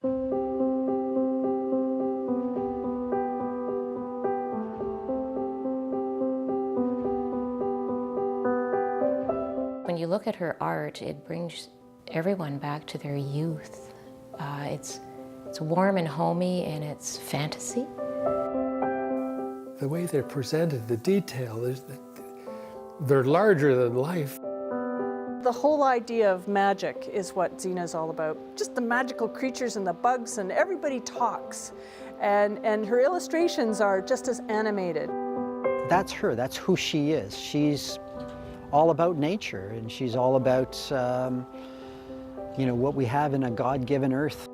When you look at her art, it brings everyone back to their youth. It's warm and homey, and it's fantasy. The way they're presented, the detail, they're larger than life. The whole idea of magic is what Zena's all about. Just the magical creatures and the bugs, and everybody talks. And her illustrations are just as animated. That's her, that's who she is. She's all about nature, and she's all about, you know, what we have in a God-given earth.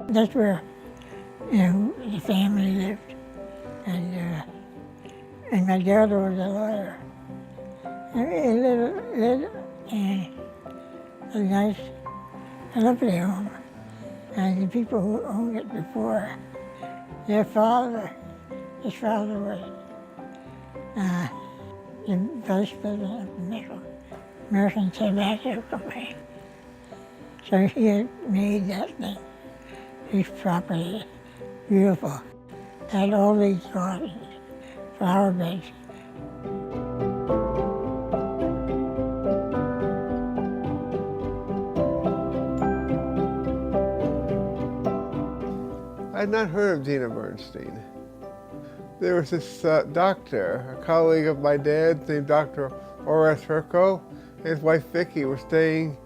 That's where, you know, the family lived, and my dad was a lawyer. He lived in a nice, lovely home, and the people who owned it before, his father was the vice president of the American Tobacco Company. So he had made that thing. His property, beautiful. Had all these gardens, flower beds. I had not heard of Zena Bernstein. There was this doctor, a colleague of my dad's named Dr. Horace Herco, and his wife Vicki were staying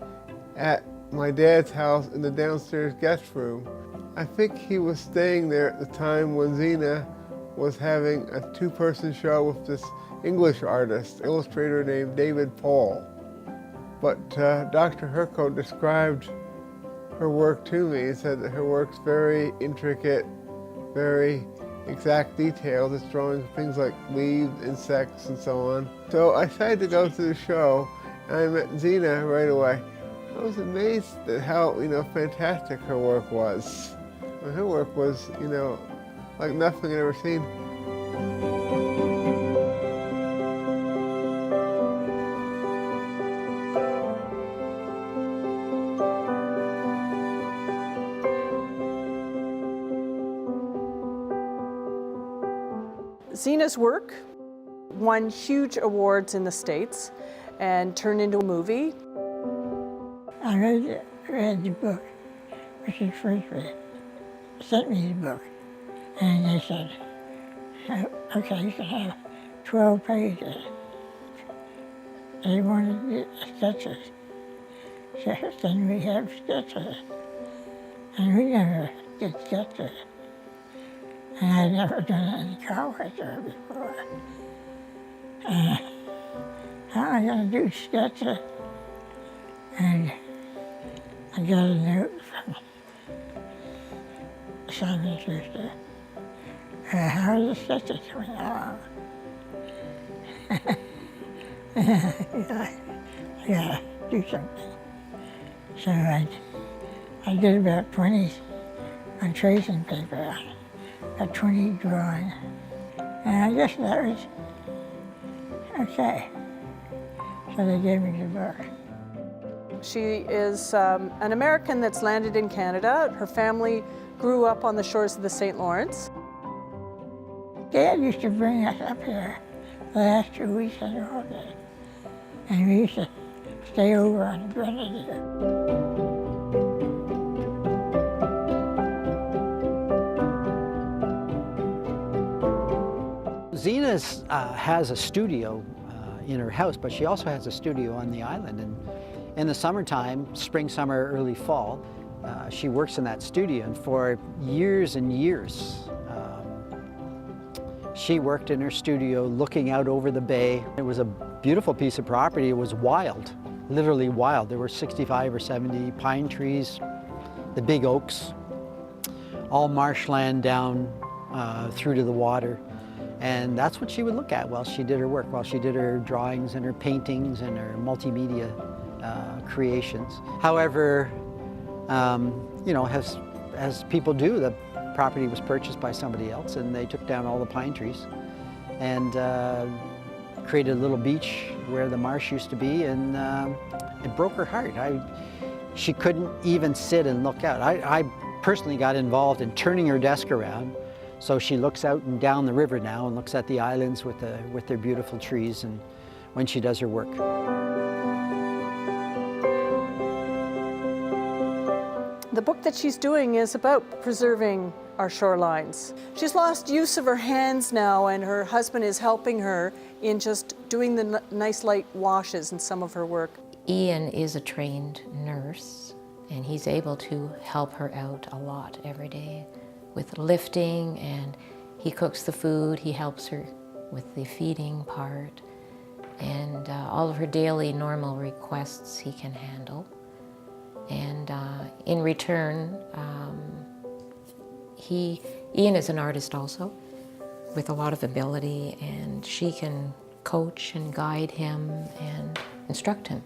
at my dad's house in the downstairs guest room. I think he was staying there at the time when Zena was having a two-person show with this English artist, illustrator named David Paul. But Dr. Herco described her work to me. He said that her work's very intricate, very exact details. It's drawing things like leaves, insects, and so on. So I decided to go to the show, and I met Zena right away. I was amazed at how, fantastic her work was. Her work was, like nothing I'd ever seen. Zena's work won huge awards in the States and turned into a movie. I read the book, which is first read. Sent me the book, and they said, okay, you can have 12 pages. They wanted the sketches. So then we have sketches. And we never did sketches. And I'd never done any caricature before. How am I going to do sketches? And I got a note from Simon Schuster. How are the sketches coming along? I gotta do something. So I did about 20 on tracing paper, about 20 drawings. And I guess that was okay. So they gave me the book. She is an American that's landed in Canada. Her family grew up on the shores of the St. Lawrence. Dad used to bring us up here the last 2 weeks of the holiday. And we used to stay over on the Grenadier. Zena has a studio in her house, but she also has a studio on the island. And in the summertime, spring, summer, early fall, she works in that studio. And for years and years, she worked in her studio looking out over the bay. It was a beautiful piece of property. It was wild, literally wild. There were 65 or 70 pine trees, the big oaks, all marshland down through to the water. And that's what she would look at while she did her work, while she did her drawings and her paintings and her multimedia creations. However, as people do, the property was purchased by somebody else, and they took down all the pine trees and created a little beach where the marsh used to be, and it broke her heart. She couldn't even sit and look out. I personally got involved in turning her desk around so she looks out and down the river now and looks at the islands with their beautiful trees, and when she does her work. The book that she's doing is about preserving our shorelines. She's lost use of her hands now, and her husband is helping her in just doing the nice light washes in some of her work. Ian is a trained nurse, and he's able to help her out a lot every day with lifting, and he cooks the food, he helps her with the feeding part, and all of her daily normal requests he can handle. And in return, Ian is an artist also, with a lot of ability, and she can coach and guide him and instruct him.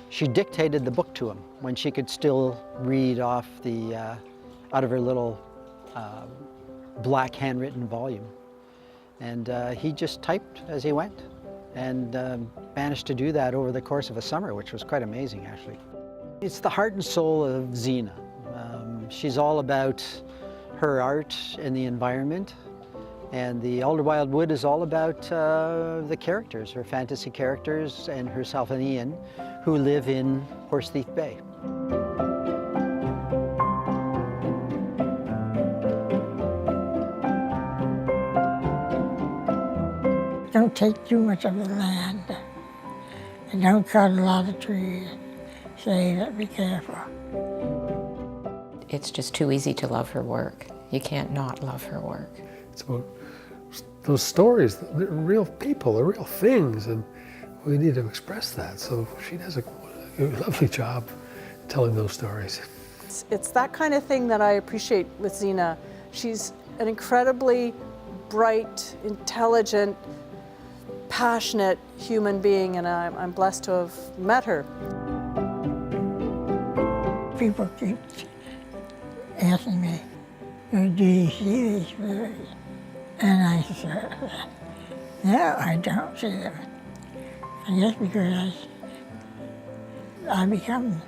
She dictated the book to him when she could still read off out of her little black handwritten volume. And he just typed as he went, and managed to do that over the course of a summer, which was quite amazing, actually. It's the heart and soul of Zena. She's all about her art and the environment, and the Alder Wild Wood is all about the characters, her fantasy characters, and herself and Ian, who live in Horse Thief Bay. Don't take too much of the land, and don't cut a lot of trees. Save it, be careful. It's just too easy to love her work. You can't not love her work. It's about those stories, they're real people, they're real things, and we need to express that. So she does a lovely job telling those stories. It's that kind of thing that I appreciate with Zena. She's an incredibly bright, intelligent, passionate human being, and I'm blessed to have met her. People keep asking me, "Oh, do you see these birds?" And I said, "No, I don't see them." And just because I become them.